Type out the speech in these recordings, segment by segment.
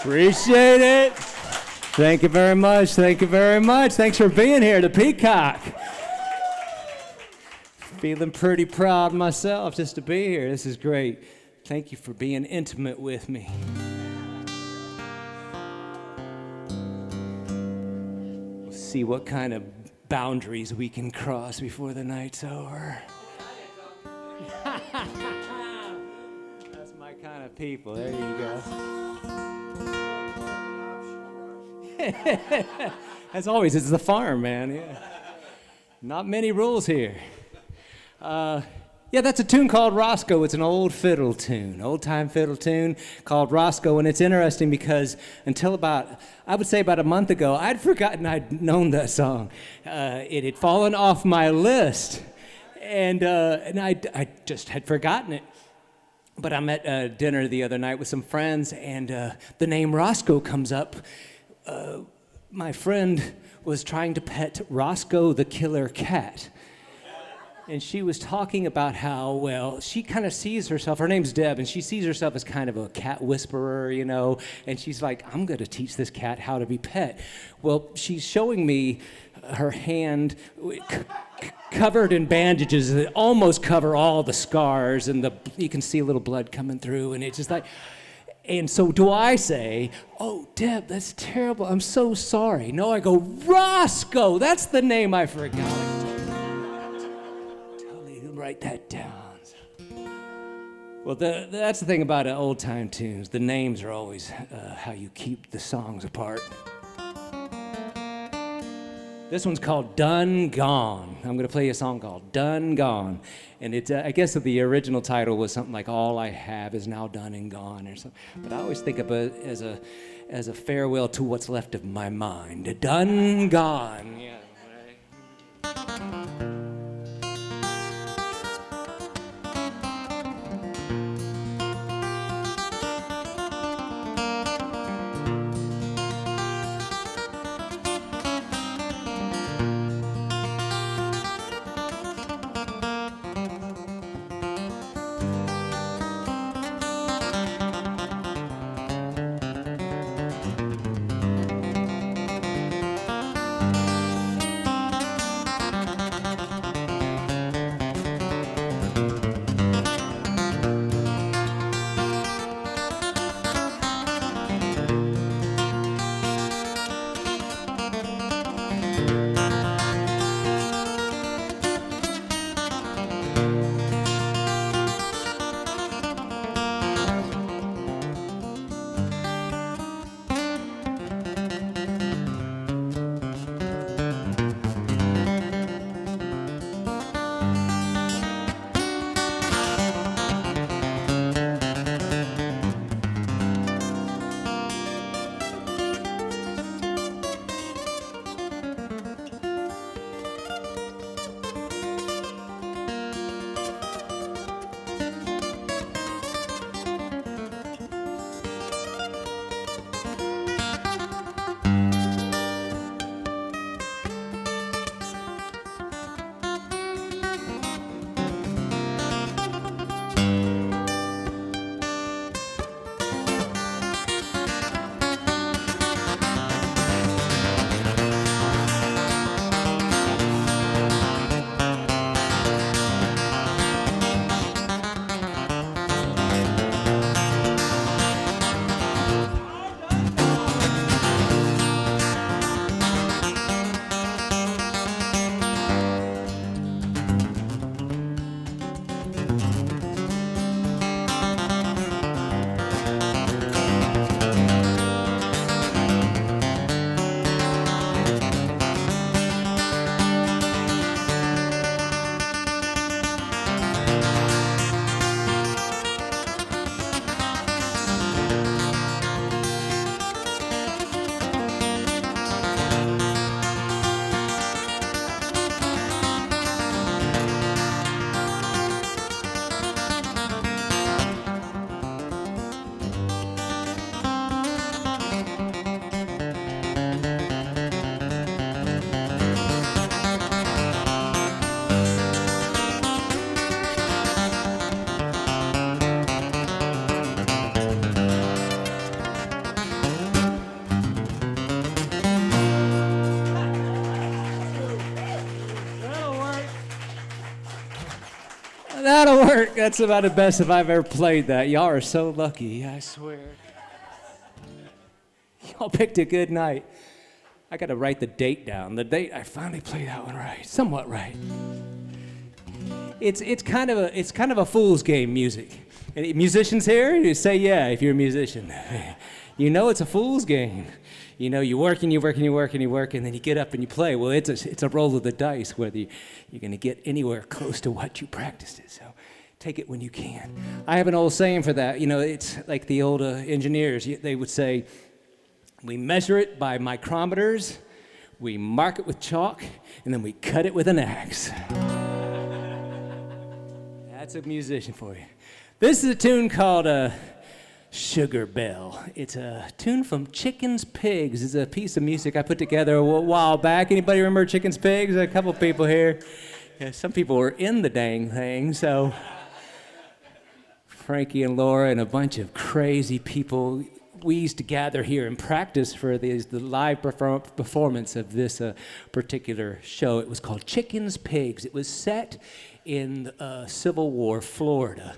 Appreciate it. Thank you very much. Thank you very much. Thanks for being here, the Peacock. Feeling pretty proud myself just to be here. This is great. Thank you for being intimate with me. We'll see what kind of boundaries we can cross before the night's over. That's my kind of people. There you go. As always, it's the farm, man. Yeah. Not many rules here. Yeah, that's a tune called Roscoe. It's an old fiddle tune, old-time fiddle tune called Roscoe, and it's interesting because until I would say about a month ago, I'd forgotten I'd known that song. It had fallen off my list, and I just had forgotten it. But I'm at dinner the other night with some friends, and the name Roscoe comes up. My friend was trying to pet Roscoe the killer cat. And she was talking about how, well, she kind of sees herself, her name's Deb, and she sees herself as kind of a cat whisperer, you know, and she's like, I'm going to teach this cat how to be pet. Well, she's showing me her hand covered in bandages that almost cover all the scars, and you can see a little blood coming through, and it's just like... And so do I say, oh, Deb, that's terrible, I'm so sorry. No, I go, Roscoe, that's the name I forgot. Totally write that down. Well, that's the thing about old-time tunes. The names are always how you keep the songs apart. This one's called Done Gone. I'm going to play you a song called Done Gone. And it's, I guess the original title was something like All I Have Is Now Done and Gone or something. But I always think of it as a farewell to what's left of my mind. Done Gone. Yeah. That'll work. That's about the best if I've ever played that. Y'all are so lucky, I swear. Y'all picked a good night. I got to write the date down. The date, I finally played that one right, somewhat right. It's kind of a fool's game music. Any musicians here? You say yeah if you're a musician. You know it's a fool's game. You know, you work and you work and you work and you work, and then you get up and you play. Well, it's a roll of the dice whether you're going to get anywhere close to what you practiced it. So take it when you can. I have an old saying for that. You know, it's like the old engineers. They would say, we measure it by micrometers, we mark it with chalk, and then we cut it with an axe. That's a musician for you. This is a tune called Sugar Bell. It's a tune from Chicken's Pigs. It's a piece of music I put together a while back. Anybody remember Chicken's Pigs? A couple people here. Yeah, some people were in the dang thing, so Frankie and Laura and a bunch of crazy people, we used to gather here and practice for the live performance of this particular show. It was called Chicken's Pigs. It was set in Civil War, Florida,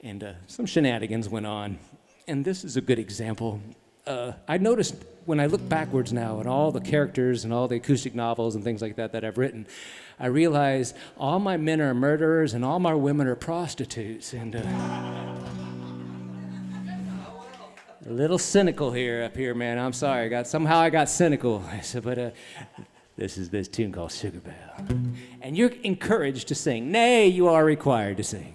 and some shenanigans went on. And this is a good example. I noticed when I look backwards now at all the characters and all the acoustic novels and things like that I've written, I realize all my men are murderers and all my women are prostitutes. And a little cynical up here, man. I'm sorry. Somehow I got cynical. But This is this tune called Sugar Belle. And you're encouraged to sing. Nay, you are required to sing.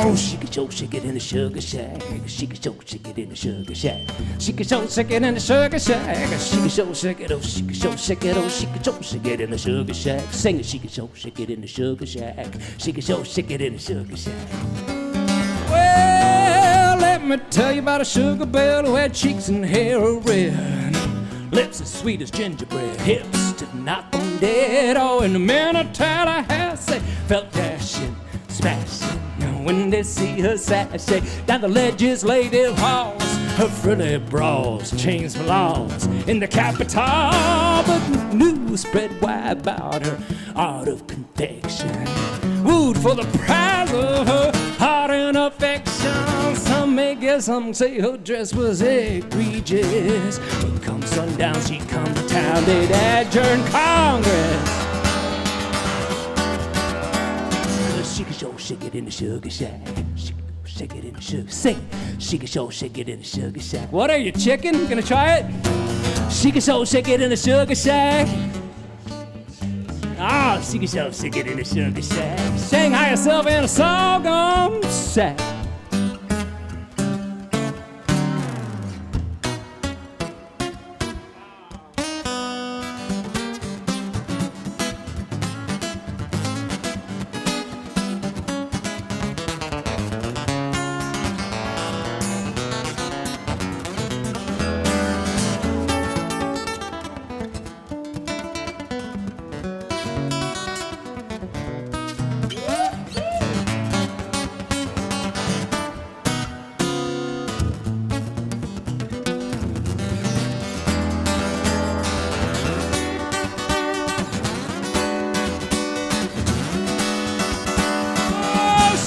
Oh, she can show shake it in the sugar shack. She can show shake it in the sugar shack. She can show shake it in the sugar shack. She can show shake it, oh, she can show shake it, oh, she can show shake it in the sugar shack. Sing it, she can show shake it in the sugar shack. She can show shake it in the sugar shack. Well, let me tell you about a Sugar Belle who had cheeks and hair of red, lips as sweet as gingerbread, hips to knock 'em dead. Oh, and the men of Tallahassee felt dashing, smashing when they see her sashay down the legislative halls. Her frilly bras changed laws in the Capitol, but news spread wide about her art of confection, wooed for the prize of her heart and affection. Some may guess, some say her dress was egregious, but come sundown she'd come to town, they'd adjourn Congress. She can show shake it in the sugar shack. She can shake it in the sugar. Sing. She can show shake it in the sugar shack. What are you, chicken? Gonna try it? She can show shake it in the sugar shack. Ah, she can show shake it in the sugar shack. Shanghai yourself in a sorghum sack.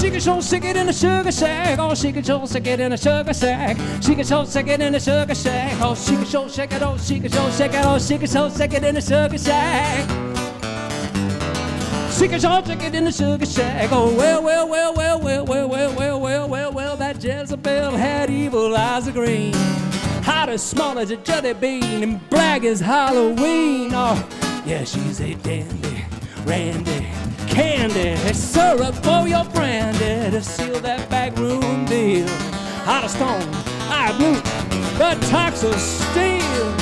She can show sick it in the sugar shack. Oh, she can show sick it in the sugar shack. She can show sick it in the sugar shack. Oh, she can show sick it. Oh, she can show sick it. Oh, she can show sick it in the sugar shack. She can show sick it in the sugar shack. Oh, well, well, well, well, well, well, well, well, well, well, well, that Jezebel had evil eyes of green, hot as small as a jelly bean, and black as Halloween. Oh, yeah, she's a dandy, randy, candy, syrup for your brandy to seal that backroom deal. Hot as stone, eye blue, buttocks of steel.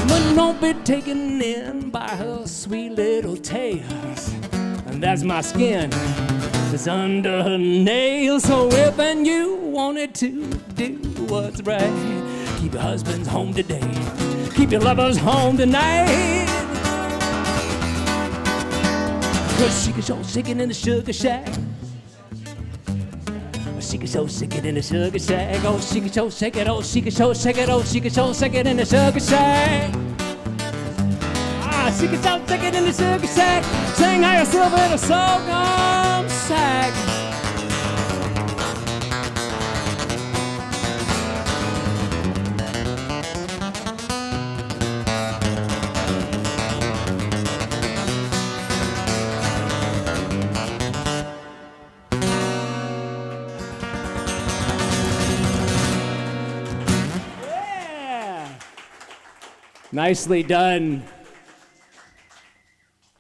But don't be taken in by her sweet little tails, and that's my skin that's under her nails. So if and you wanted to do what's right, keep your husbands home today, keep your lovers home tonight. 'Cause she can show sick it in the sugar shack. She can show sick it in the sugar shack. Oh, she can show sick it. Oh, she can show sick it. Oh, she can show sick it in the sugar shack. Ah, she can show sick it in the sugar shack. Sing how yourself in a sorghum sack. Nicely done.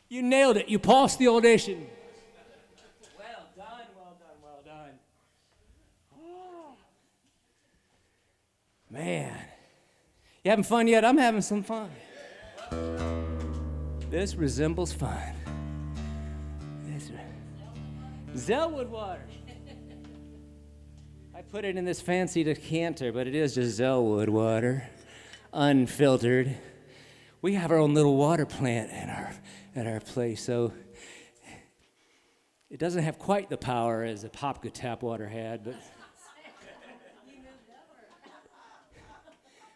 You nailed it. You passed the audition. Well done, well done, well done. Oh. Man. You having fun yet? I'm having some fun. This resembles fun. Zellwood water. I put it in this fancy decanter, but it is just Zellwood water. Unfiltered. We have our own little water plant at our place, so it doesn't have quite the power as a Popka tap water had,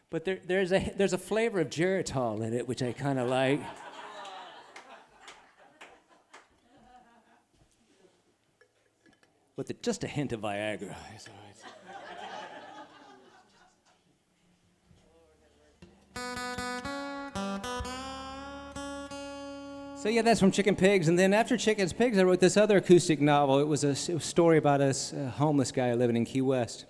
but there's a flavor of Geritol in it, which I kind of like. With just a hint of Viagra. It's all right. So yeah, that's from Chicken Pigs, and then after Chicken Pigs, I wrote this other acoustic novel. It was a story about a homeless guy living in Key West.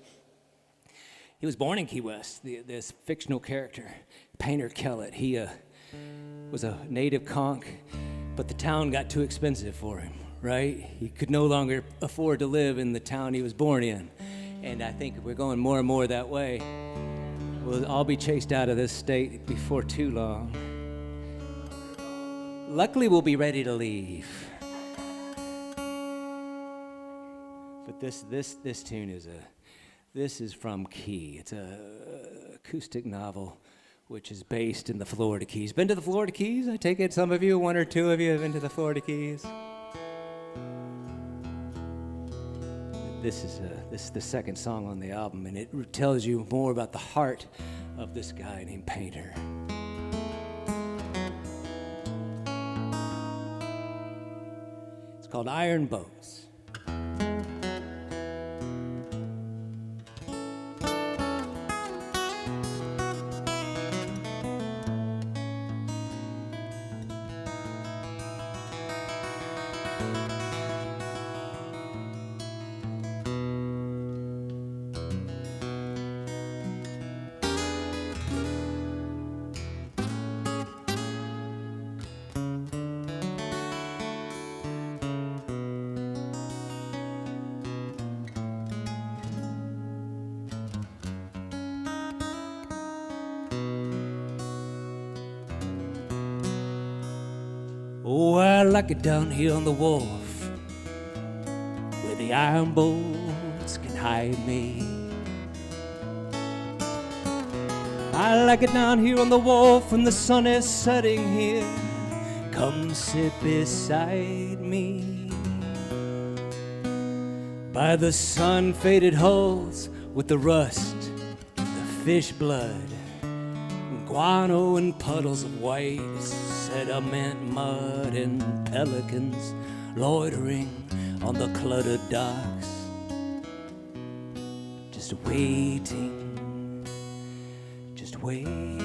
He was born in Key West, this fictional character, Painter Kellett. He was a native conch, but the town got too expensive for him, right? He could no longer afford to live in the town he was born in. And I think we're going more and more that way. We'll all be chased out of this state before too long. Luckily, we'll be ready to leave. But this tune is from Key. It's a acoustic novel which is based in the Florida Keys. Been to the Florida Keys? I take it some of you, one or two of you have been to the Florida Keys. This is the second song on the album, and it tells you more about the heart of this guy named Painter. It's called Iron Boats. Oh, I like it down here on the wharf where the iron boats can hide me. I like it down here on the wharf when the sun is setting here. Come sit beside me by the sun-faded hulls with the rust, the fish blood, guano and puddles of white sediment, mud, and pelicans loitering on the cluttered docks, just waiting, just waiting.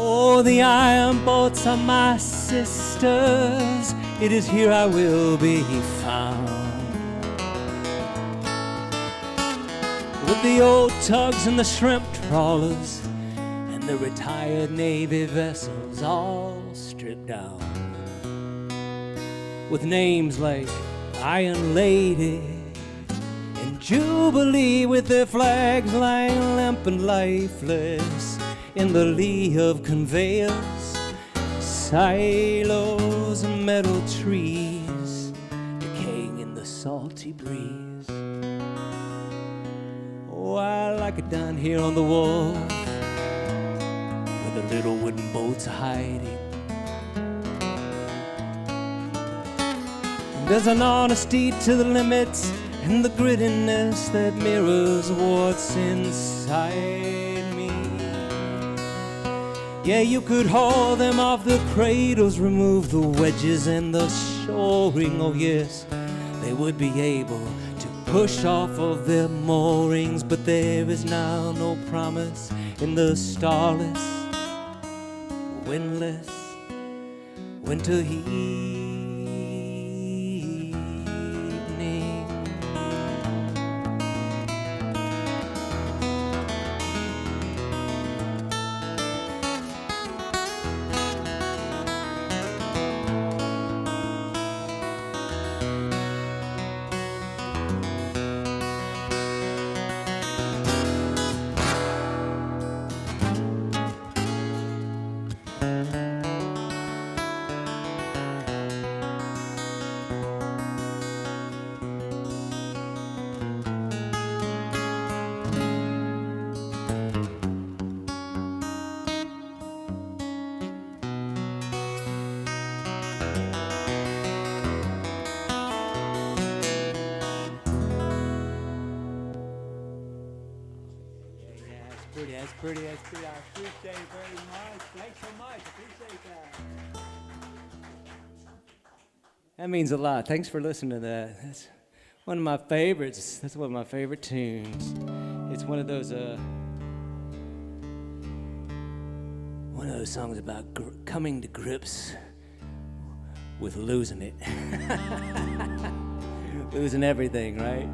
Oh, the iron boats are my sisters. It is here I will be found. With the old tugs and the shrimp trawlers and the retired Navy vessels all stripped down, with names like Iron Lady and Jubilee, with their flags lying limp and lifeless in the lee of conveyors, silos and metal trees decaying in the salty breeze. Oh, I like it down here on the wharf where the little wooden boats are hiding. And there's an honesty to the limits and the grittiness that mirrors what's inside. Yeah, you could haul them off the cradles, remove the wedges and the shoring. Oh yes, they would be able to push off of their moorings, but there is now no promise in the starless, windless winter evening. That's pretty. I appreciate it very much. Thanks so much. Appreciate that. That means a lot. Thanks for listening to that. That's one of my favorites. That's one of my favorite tunes. It's one of those songs about coming to grips with losing it. Losing everything, right?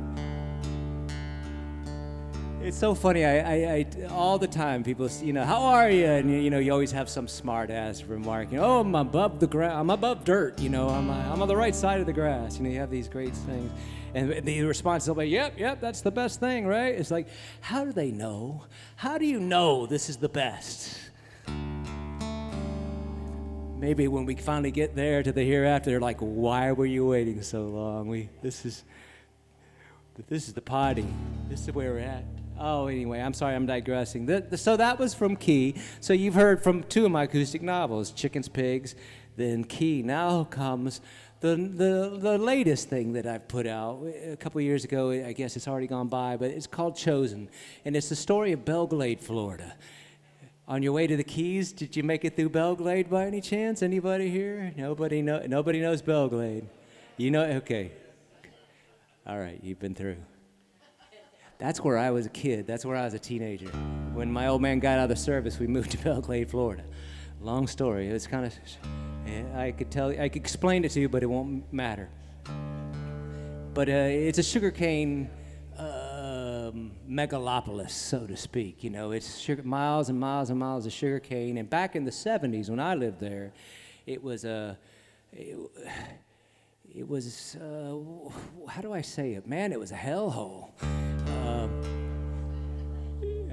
It's so funny. I all the time people, how are you? And you always have some smart ass remark. Oh, I'm above the ground. I'm above dirt. I'm on the right side of the grass. You have these great things, and the response is always, "Yep, that's the best thing, right?" It's like, how do they know? How do you know this is the best? Maybe when we finally get there to the hereafter, they're like, "Why were you waiting so long? This is the party. This is where we're at." Oh, anyway, I'm sorry, I'm digressing. So that was from Key. So you've heard from two of my acoustic novels, Chickens, Pigs, then Key. Now comes the latest thing that I've put out a couple years ago. I guess it's already gone by, but it's called Chosen. And it's the story of Belglade, Florida. On your way to the Keys, did you make it through Belglade by any chance? Anybody here? Nobody knows Belglade. Okay. All right, you've been through. That's where I was a kid. That's where I was a teenager. When my old man got out of the service, we moved to Belglade, Florida. Long story. It was kind of, I could explain it to you, but it won't matter. But it's a sugarcane megalopolis, so to speak. It's miles and miles and miles of sugarcane. And back in the 70s, when I lived there, it was how do I say it? Man, it was a hellhole.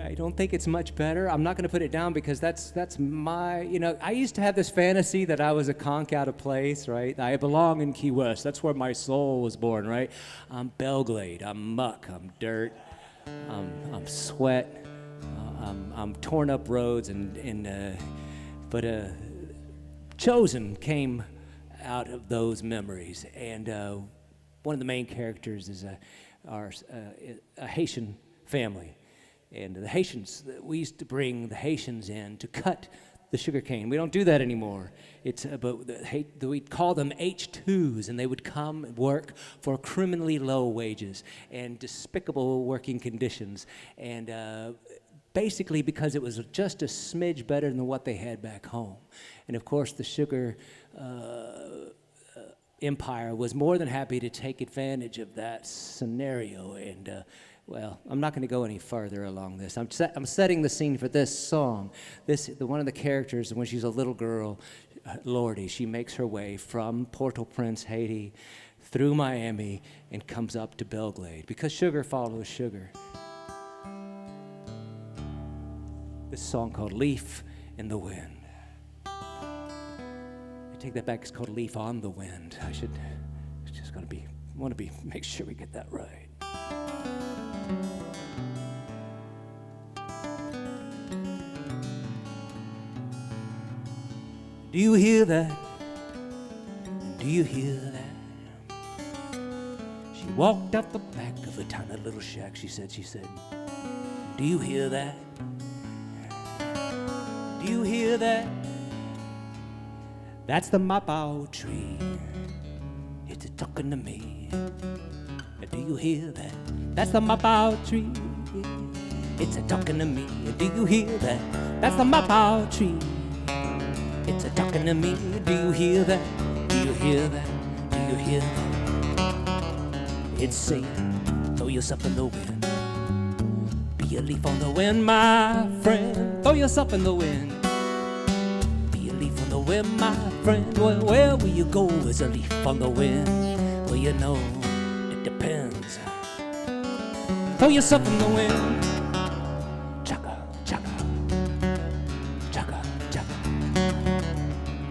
I don't think it's much better. I'm not going to put it down because that's my, I used to have this fantasy that I was a conch out of place, right? I belong in Key West. That's where my soul was born, right? I'm Belglade. I'm muck. I'm dirt. I'm sweat. I'm torn up roads but Chosen came out of those memories, and one of the main characters is a Haitian family, and the Haitians, we used to bring the Haitians in to cut the sugar cane. We don't do that anymore. But we'd call them H2s, and they would come and work for criminally low wages and despicable working conditions, and basically because it was just a smidge better than what they had back home. And of course, the sugar empire was more than happy to take advantage of that scenario. And well, I'm not going to go any further along this. I'm setting the scene for this song. One of the characters, when she's a little girl, Lordy, she makes her way from Port-au-Prince, Haiti, through Miami, and comes up to Belglade, because sugar follows sugar. This song called Leaf in the Wind. I take that back, it's called Leaf on the Wind. It's just gonna be, make sure we get that right. Do you hear that? Do you hear that? She walked out the back of a tiny little shack. She said, do you hear that? Do you hear that? That's the mapow tree. It's talking to me. Do you hear that? That's the mapow tree. It's talking to me. Do you hear that? That's the mapow tree. It's talking to me. Do you hear that? Do you hear that? Do you hear that? It's saying, throw yourself in the wind. Be a leaf on the wind, my friend. Throw yourself in the wind. Be a leaf on the wind, my friend. Well, where will you go as a leaf on the wind? Well, you know, it depends. Throw yourself in the wind. Chaka, chaka. Chaka, chaka.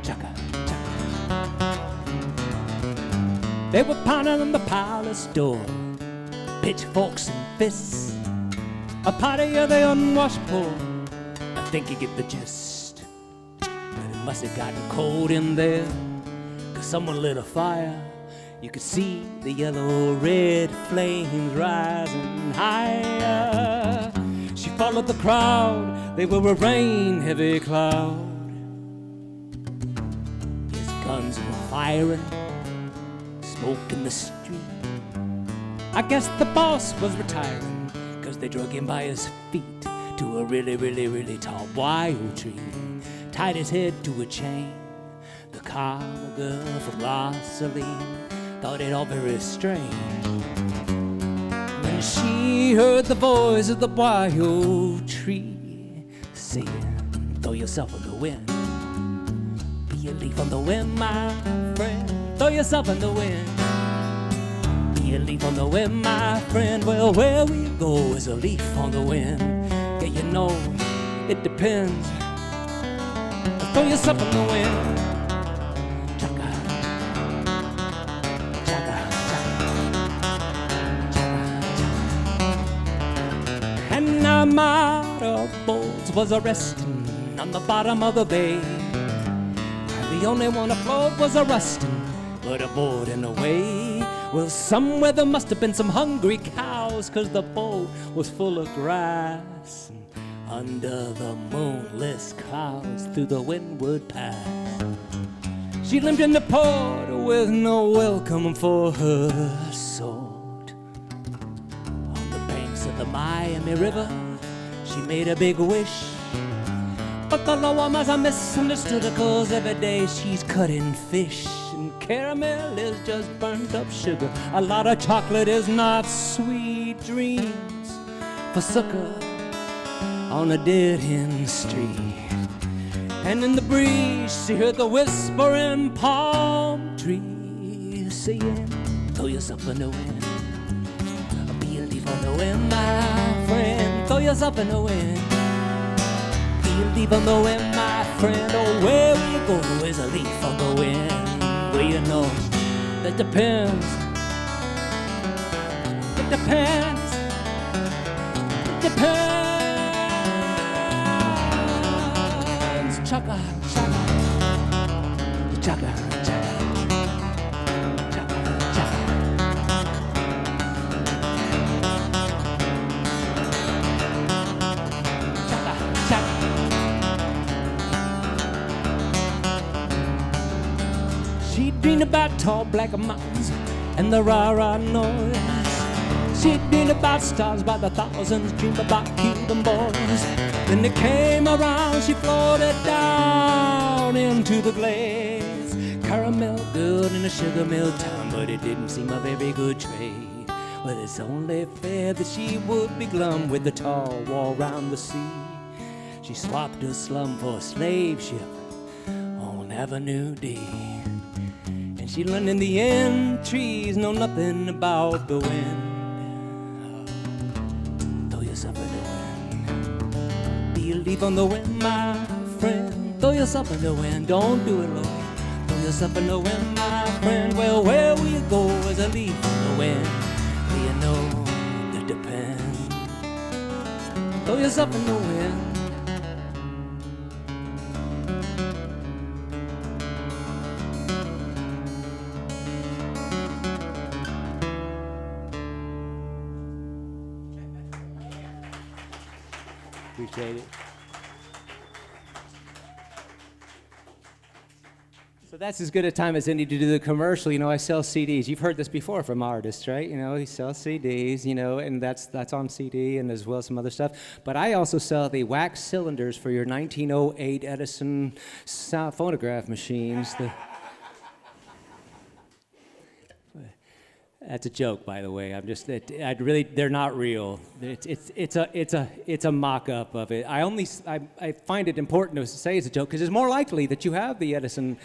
Chaka, chaka. They were pounding on the palace door, pitchforks and fists. A party of the unwashed poor. I think you get the gist. But it must have gotten cold in there, 'cause someone lit a fire. You could see the yellow-red flames rising higher. She followed the crowd. They were a rain-heavy cloud. His guns were firing, smoke in the street. I guess the boss was retiring, 'cause they drug him by his feet to a really, really, really tall wild tree. Tied his head to a chain. The cowgirl girl from Rosalie thought it all very strange. When she heard the voice of the wild tree saying, throw yourself in the wind. Be a leaf on the wind, my friend. Throw yourself in the wind. Be a leaf on the wind, my friend. Well, where we go is a leaf on the wind. Yeah, you know, it depends. Throw yourself in the wind. Chaka, chaka, chaka, chaka. And now my boats was a-resting on the bottom of the bay. The only one afloat was a-rusting, but aboard and away. Well, somewhere there must have been some hungry cows, 'cause the boat was full of grass. And under the moonless clouds, through the windward pass, she limped in the port with no welcome for her sword. On the banks of the Miami River, she made a big wish. But the lower must have misunderstood her, 'cause every day she's cutting fish. And caramel is just burnt up sugar. A lot of chocolate is not sweet dreams for sucker on a dead-end street. And in the breeze she heard the whispering palm trees saying, throw yourself in the wind. Be a leaf on the wind, my friend. Throw yourself in the wind. Leaf on the wind, my friend. Oh, where we go is a leaf on the wind. Well, you know, that depends. It depends. It depends. Chaka, chaka, chaka, chaka, chaka, chaka. Chaka, chaka. She dreamed about tall black mountains and the rah-rah noise. She dreamed about stars by the thousands, dreamed about Cuban boys. Then they came around, she floated down into the glaze. Caramel good in a sugar mill town, but it didn't seem a very good trade. Well, it's only fair that she would be glum with the tall wall round the sea. She swapped her slum for a slave ship on Avenue D. She learned in the end, trees know nothing about the wind. Throw yourself in the wind. Be a leaf on the wind, my friend. Throw yourself in the wind, don't do it, Lord. Throw yourself in the wind, my friend. Well, where we go is a leaf on the wind. Do you know that depends? Throw yourself in the wind. Appreciate it. So that's as good a time as any to do the commercial. You know, I sell CDs. You've heard this before from artists, right? You know, he sells CDs, you know, and that's on CD and as well as some other stuff. But I also sell the wax cylinders for your 1908 Edison phonograph machines. That's a joke, by the way. They're not real. It's a mock-up of it. I find it important to say it's a joke because it's more likely that you have the Edison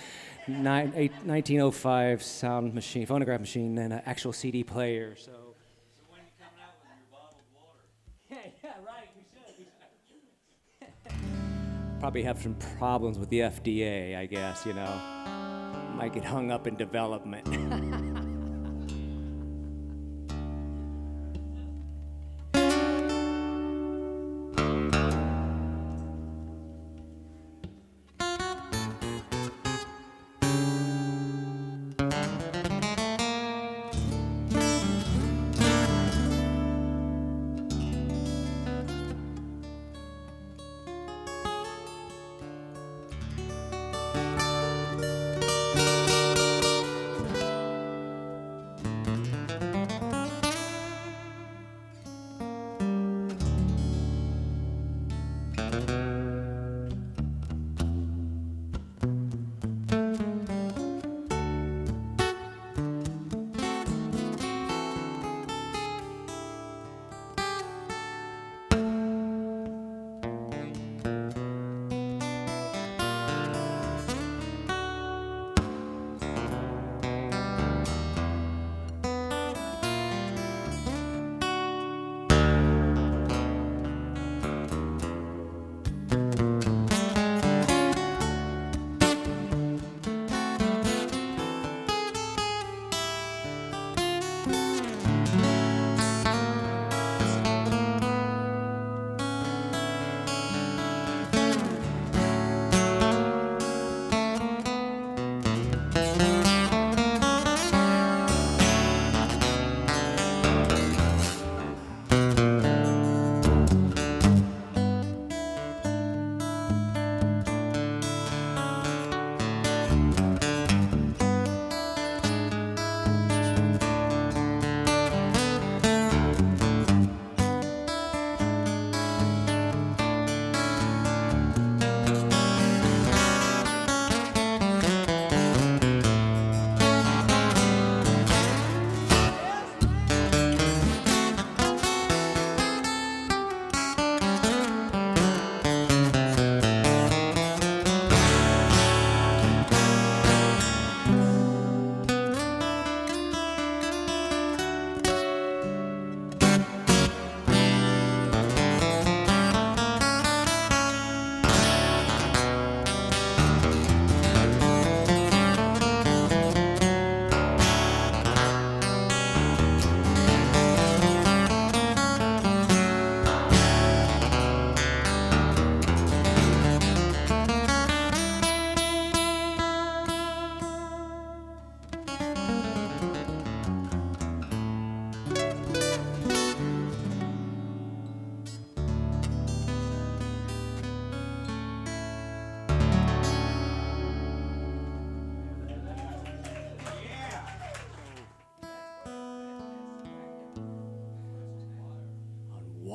1905 phonograph machine than an actual CD player. So when you coming out with your bottled water? Yeah, right. We should. Probably have some problems with the FDA, I guess. You know, might get hung up in development.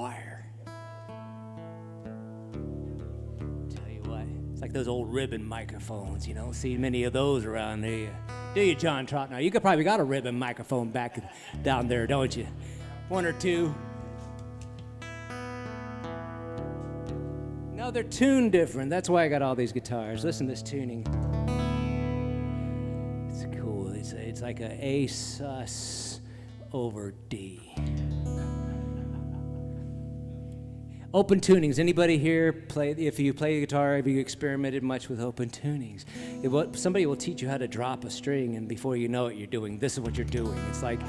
wire. Tell you what, it's like those old ribbon microphones, you don't see many of those around here. Do you, John Trottnow? You could probably got a ribbon microphone back down there, don't you? One or two. No, they're tuned different. That's why I got all these guitars. Listen to this tuning. It's cool. It's like a A sus over D. Open tunings. Anybody here play? If you play the guitar, have you experimented much with open tunings? Somebody will teach you how to drop a string, and before you know it, you're doing this is what you're doing. It's like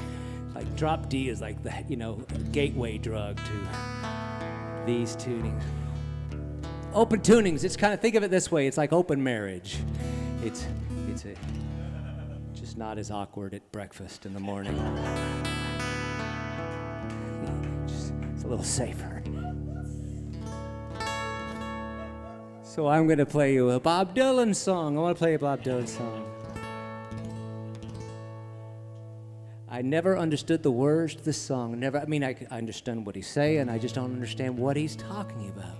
drop D is like the gateway drug to these tunings. Open tunings. It's kind of, think of it this way. It's like open marriage. It's just not as awkward at breakfast in the morning. It's a little safer. So I'm going to play you a Bob Dylan song. I want to play a Bob Dylan song. I never understood the words to this song. I understand what he's saying. I just don't understand what he's talking about.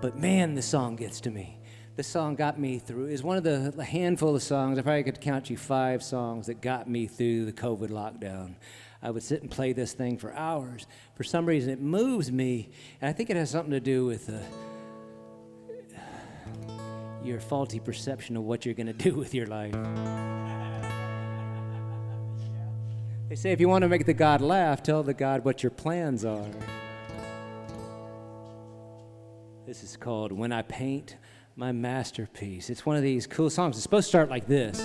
But man, the song gets to me. The song got me through. It's one of the handful of songs, I probably could count you 5 songs that got me through the COVID lockdown. I would sit and play this thing for hours. For some reason, it moves me, and I think it has something to do with your faulty perception of what you're going to do with your life. They say if you want to make the God laugh, tell the God what your plans are. This is called When I Paint My Masterpiece. It's one of these cool songs. It's supposed to start like this.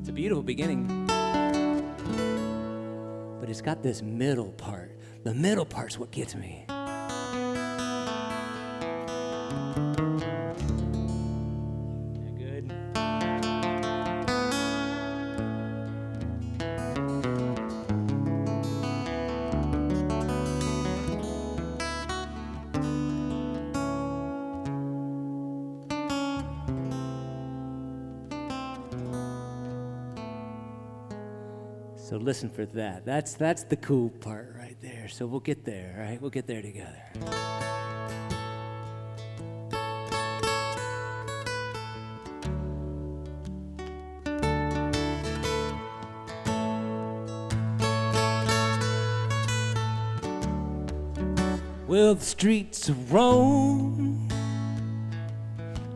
It's a beautiful beginning. But it's got this middle part. The middle part's what gets me. So listen for that. That's the cool part right there. So we'll get there, all right? We'll get there together. Well, the streets of Rome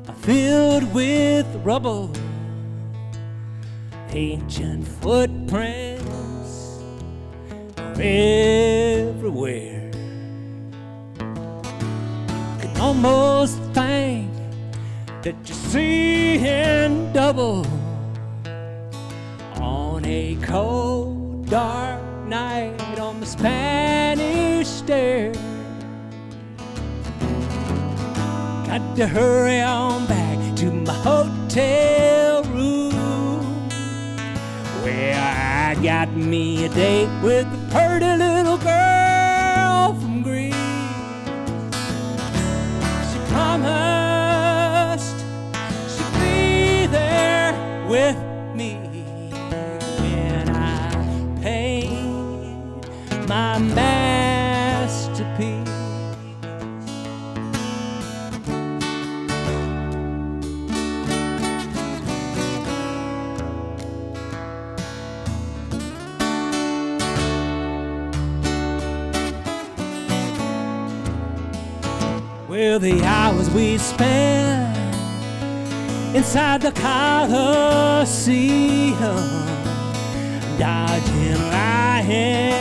are filled with rubble, ancient footprints are everywhere. Can almost think that you see in double on a cold, dark night on the Spanish stair. Got to hurry on back to my hotel room, where I got me a date with a pretty little girl from Greece. She promised she'd be there with me when I paint my masterpiece. Well, the hours we spent inside the Coliseum, dodging lions,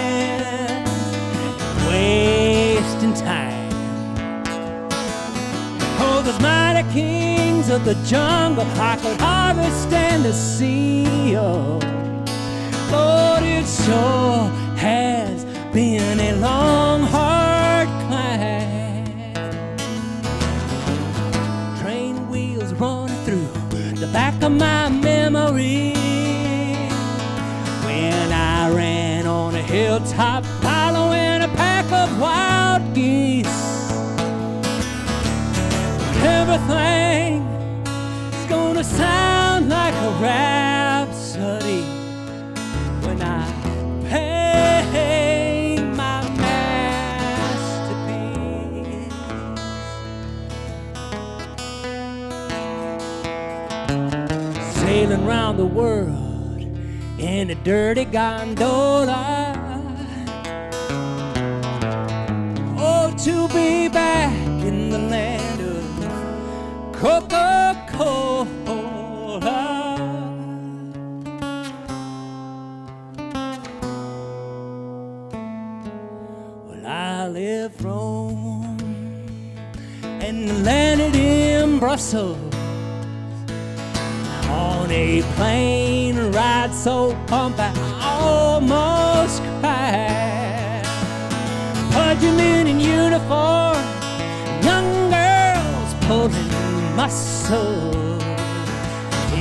wasting time. Oh, those mighty kings of the jungle, I could hardly stand to see. Oh, Lord, it sure has been a long, hard climb. Run through the back of my memory when I ran on a hilltop following a pack of wild geese. Everything is gonna sound like a rhapsody sailing round the world in a dirty gondola. Oh, to be back in the land of Coca-Cola. Well, I left Rome and landed in Brussels on a plane ride so pumped I almost cried. Pudgemen in uniform, young girls pulling muscles.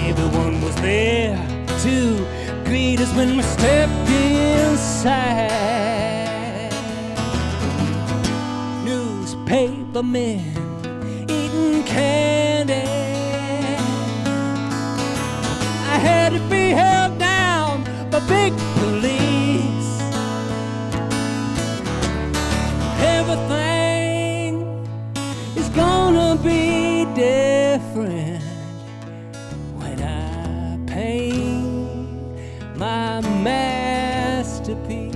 Everyone was there to greet us when we stepped inside. Newspapermen eating candy. I had to be held down by big police. Everything is gonna be different when I paint my masterpiece.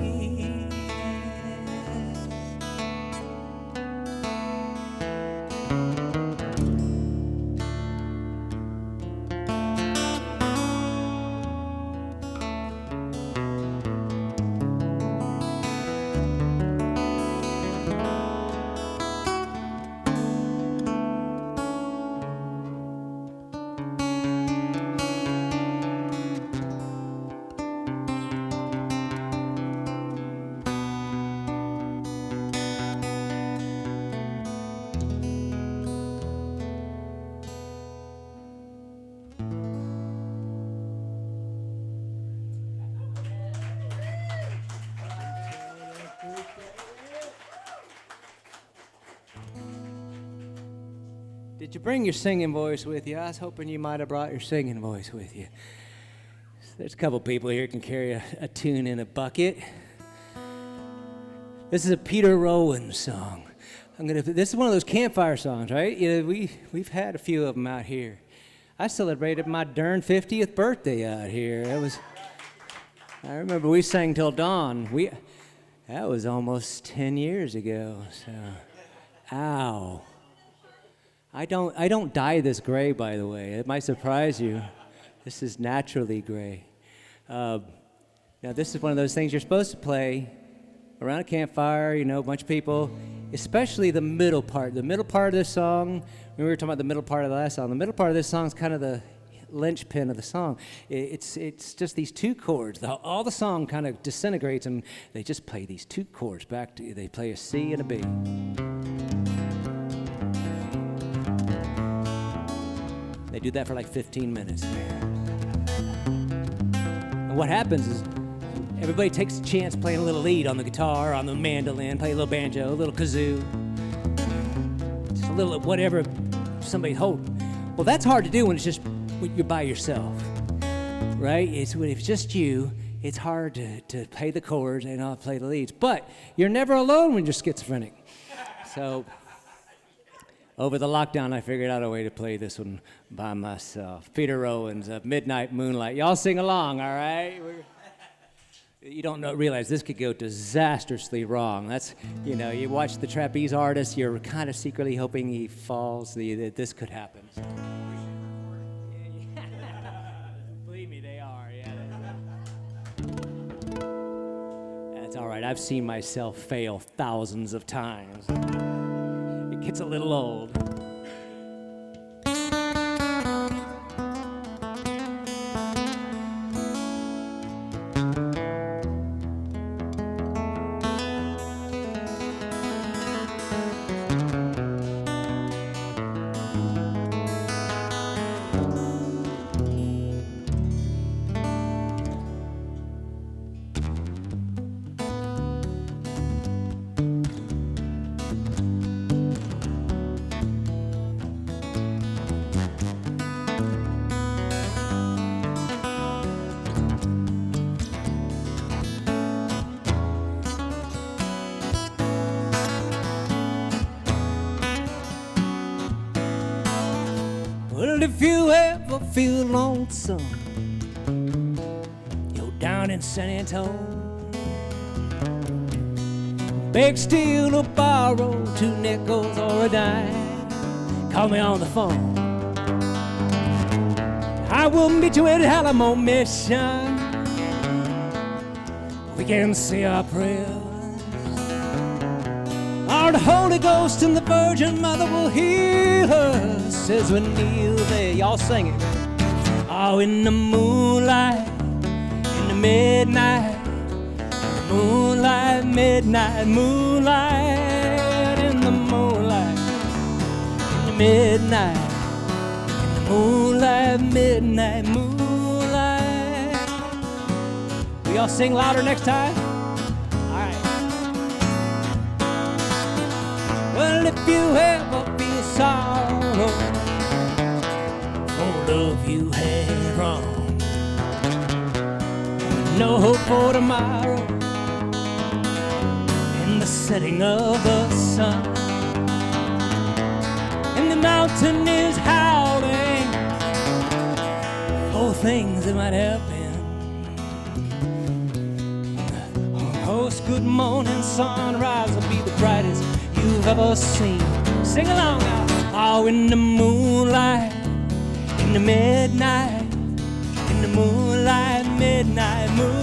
Did you bring your singing voice with you? I was hoping you might have brought your singing voice with you. There's a couple people here who can carry a tune in a bucket. This is a Peter Rowan song. This is one of those campfire songs, right? We've had a few of them out here. I celebrated my darn 50th birthday out here. I remember we sang till dawn. That was almost 10 years ago. So, ow. I don't dye this gray, by the way. It might surprise you. This is naturally gray. Now, this is one of those things you're supposed to play around a campfire, a bunch of people, especially the middle part. The middle part of this song, we were talking about the middle part of the last song. The middle part of this song is kind of the linchpin of the song. It's just these two chords. All the song kind of disintegrates, and they just play these two chords back to you. They play a C and a B. They do that for like 15 minutes. And what happens is everybody takes a chance playing a little lead on the guitar, on the mandolin, play a little banjo, a little kazoo, just a little whatever somebody's holding. Well, that's hard to do when you're by yourself, right? If it's just you, it's hard to play the chords and not play the leads. But you're never alone when you're schizophrenic. So over the lockdown, I figured out a way to play this one by myself. Peter Rowan's Midnight Moonlight. Y'all sing along, all right? You don't realize this could go disastrously wrong. That's, you watch the trapeze artist, you're kind of secretly hoping he falls. This could happen. So. Believe me, they are, yeah. That's all right. I've seen myself fail thousands of times. It gets a little old. Well, if you ever feel lonesome, you're down in San Antonio. Beg, steal, or borrow 2 nickels or a dime, call me on the phone. I will meet you at Alamo Mission. We can say our prayers. Our Holy Ghost and the Virgin Mother will heal us as we kneel there. Y'all sing it. Oh, in the moonlight, in the midnight, moonlight, midnight, moonlight, in the moonlight, in the midnight, in the moonlight, midnight, moonlight. Will y'all sing louder next time? All right. Well, if you ever feel sorrow for love you had wrong, no hope for tomorrow, the setting of the sun, and the mountain is howling for things that might happen. Oh, good morning sunrise will be the brightest you've ever seen. Sing along now. Oh, in the moonlight, in the midnight, in the moonlight, midnight, moonlight.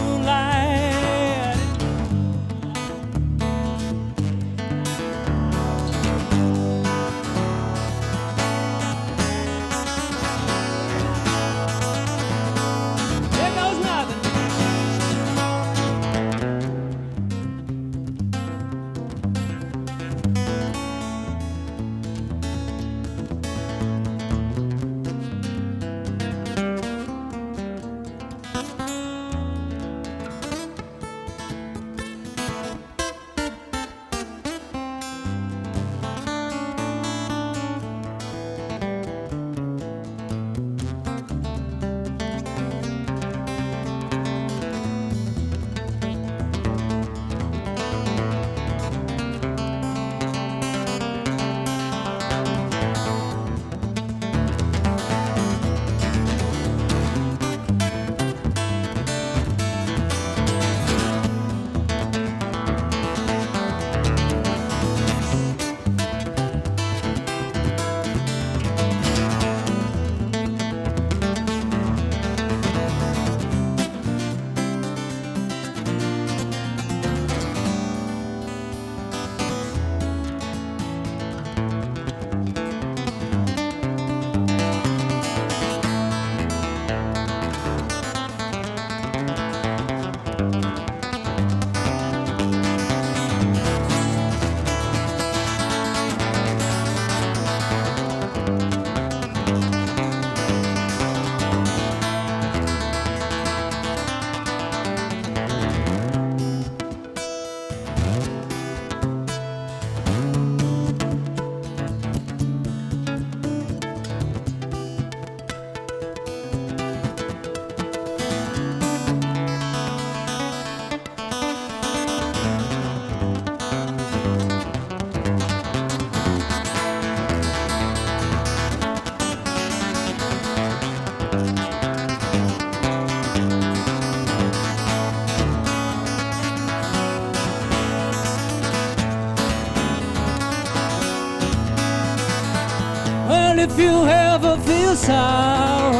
If you ever feel sorrow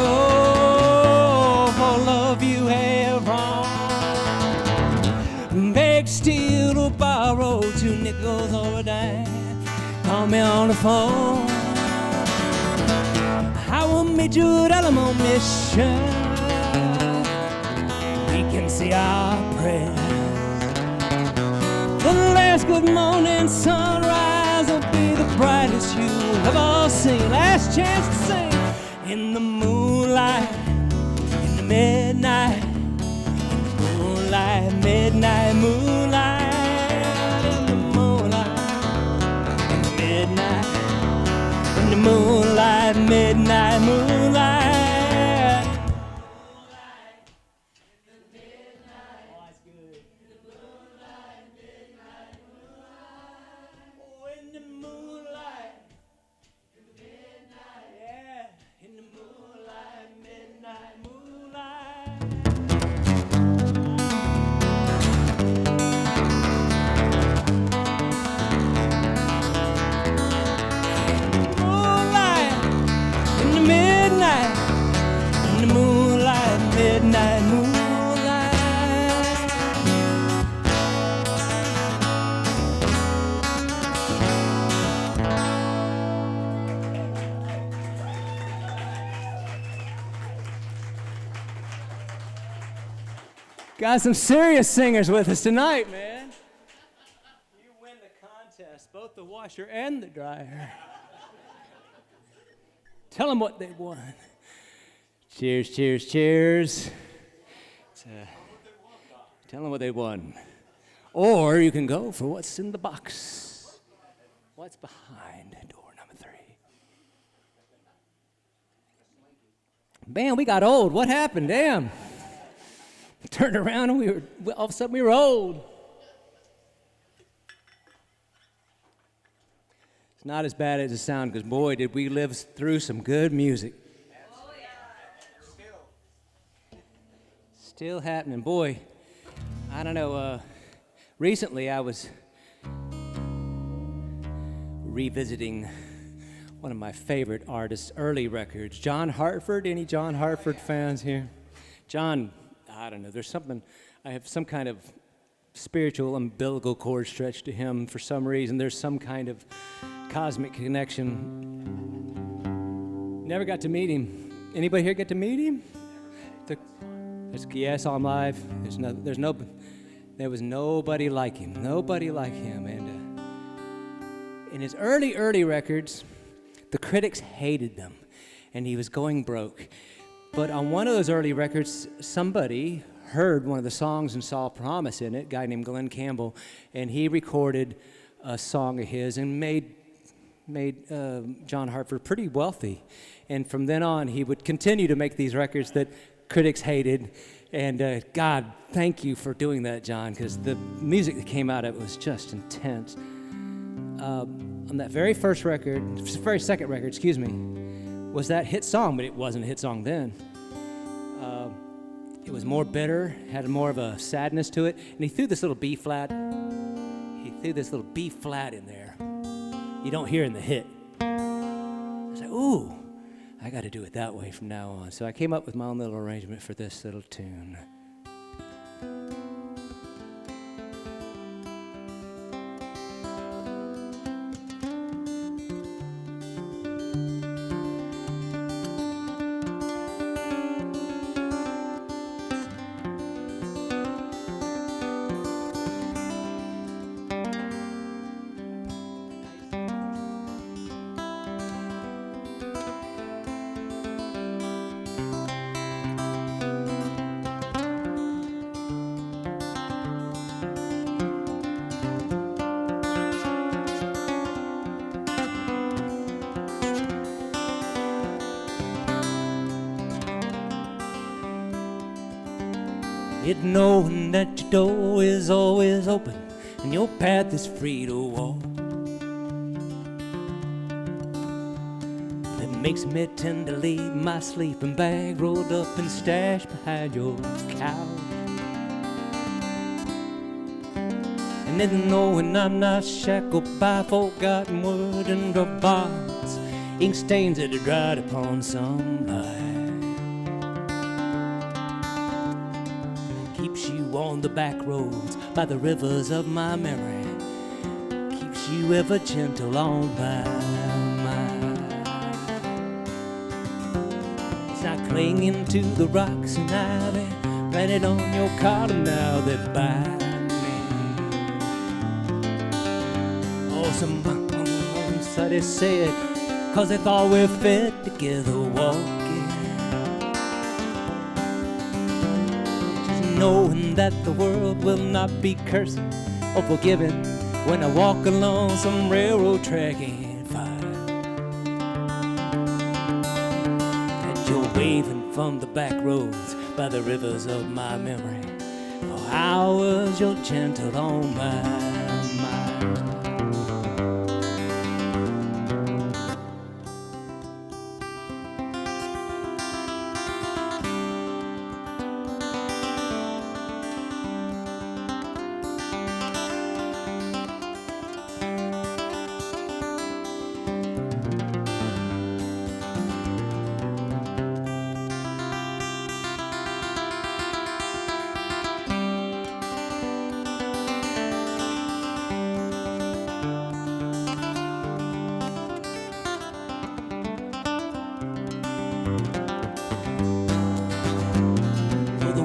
for love you have wrong, beg, steal, or borrow 2 nickels or a dime, call me on the phone. I will meet you at Alamo Mission. We can say our prayers. The last good morning sunrise will be the brightest you'll ever seen. Last chance to sing. In the moonlight, in the midnight, in the moonlight, midnight, moonlight, in the moonlight, in the midnight, in the moonlight, midnight, moonlight. In the moonlight, Got some serious singers with us tonight, man. You win the contest, both the washer and the dryer. Tell them what they won. Cheers, cheers, cheers. Tell them what they won. Or you can go for what's in the box. What's behind door number 3? Man, we got old. What happened? Damn. Turned around and all of a sudden we were old. It's not as bad as it sounds, because boy, did we live through some good music. Oh, yeah. Still happening. Boy, I don't know, recently I was revisiting one of my favorite artists' early records, John Hartford. Any John Hartford fans here? John, I don't know, there's something, I have some kind of spiritual umbilical cord stretched to him for some reason. There's some kind of cosmic connection. Never got to meet him. Anybody here get to meet him? Yes, I'm live. There was nobody like him. Nobody like him. And in his early records, the critics hated them, and he was going broke. But on one of those early records, somebody heard one of the songs and saw promise in it, a guy named Glenn Campbell, and he recorded a song of his and made John Hartford pretty wealthy. And from then on, he would continue to make these records that critics hated. And God, thank you for doing that, John, because the music that came out of it was just intense. On that very second record, was that hit song, but it wasn't a hit song then. It was more bitter, had more of a sadness to it, and he threw this little B flat. He threw this little B flat in there. You don't hear in the hit. I was like, ooh, I got to do it that way from now on. So I came up with my own little arrangement for this little tune. It knowing that your door is always open and your path is free to walk. It makes me tend to leave my sleeping bag rolled up and stashed behind your couch. And then knowing I'm not shackled by forgotten wood and drop bonds, ink stains that are dried upon sunlight. Keeps you on the back roads by the rivers of my memory. Keeps you ever gentle on my mind. It's not clinging to the rocks and ivy planted on your collar now that bind me. Oh, somebody said, 'cause they thought we fit together walking. Knowing that the world will not be cursing or forgiving when I walk along some railroad track and find that you're waving from the back roads by the rivers of my memory. For hours you're gentle on my mind.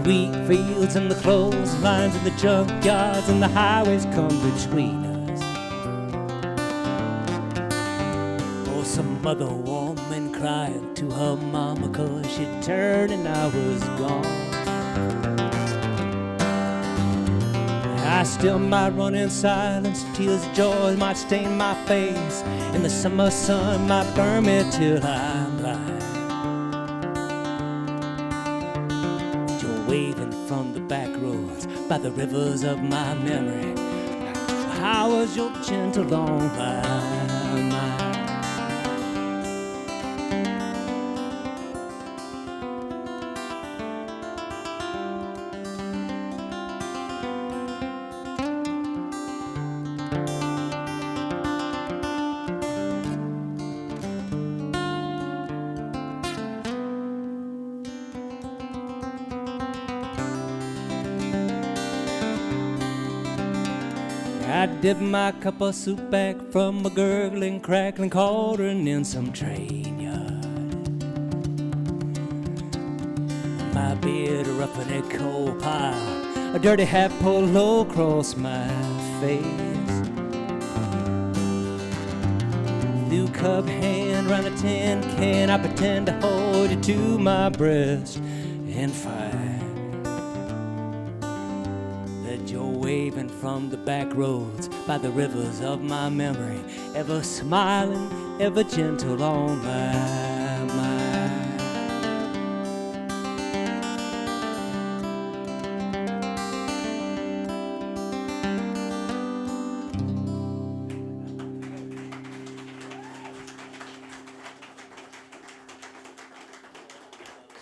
wheat fields and the clotheslines and the junkyards and the highways come between us. Or some other woman crying to her mama 'cause she turned and I was gone. I still might run in silence, tears of joy might stain my face, and the summer sun might burn me till I'm blind. You're waving from the back roads by the rivers of my memory. How was your gentle on my mind? I dipped my cup of soup back from a gurgling, crackling cauldron in some train yard. My beard rough in a coal pile, a dirty hat pulled low across my face. Blue cup hand round a tin can, I pretend to hold you to my breast and fire. You're waving from the back roads by the rivers of my memory, ever smiling, ever gentle on my mind.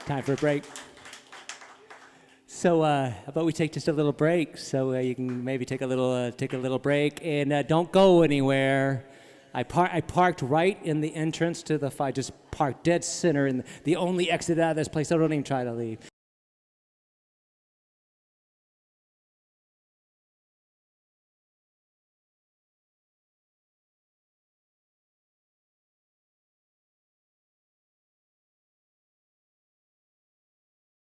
Time for a break. So how about we take just a little break, so you can maybe take a little break, and don't go anywhere. I parked right in the entrance to the fight, just parked dead center in the only exit out of this place, so don't even try to leave.